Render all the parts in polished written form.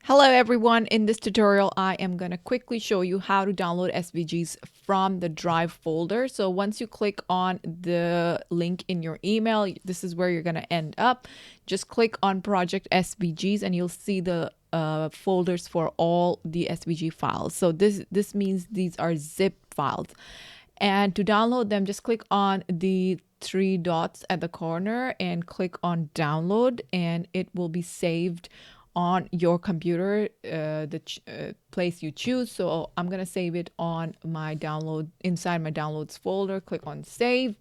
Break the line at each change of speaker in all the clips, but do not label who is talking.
Hello everyone, in this tutorial I am going to quickly show you how to download SVGs from the Drive folder. So once you click on the link in your email, this is where you're going to end up. Just click on Project SVGs and you'll see the folders for all the SVG files. So this means these are zip files. And to download them, just click on the three dots at the corner and click on download, and it will be saved on your computer, the place you choose. So I'm gonna save it on my inside my downloads folder. Click on save,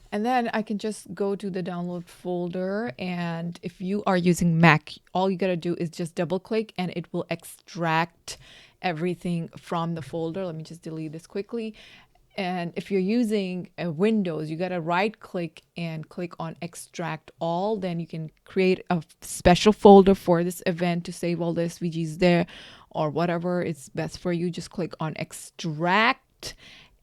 and then I can just go to the download folder. And if you are using Mac, all you gotta do is just double click and it will extract everything from the folder. Let me just delete this quickly. And if you're using Windows, you got to right click and click on extract all. Then you can create a special folder for this event to save all the SVGs there, or whatever is best for you. Just click on extract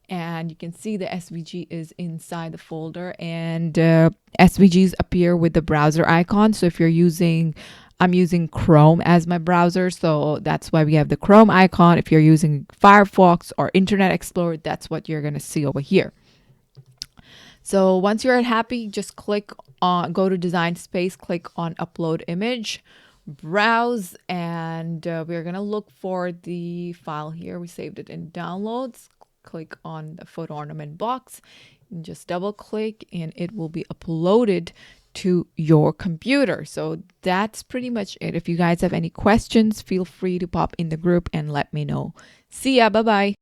and you can see the SVG is inside the folder, and SVGs appear with the browser icon. So if I'm using Chrome as my browser, so that's why we have the Chrome icon. If you're using Firefox or Internet Explorer, that's what you're going to see over here. So once you're happy, just click on, go to Design Space, click on Upload Image, browse, and we're going to look for the file here. We saved it in Downloads. Click on the photo ornament box and just double click and it will be uploaded to your computer. So that's pretty much it. If you guys have any questions, feel free to pop in the group and let me know. See ya. Bye bye.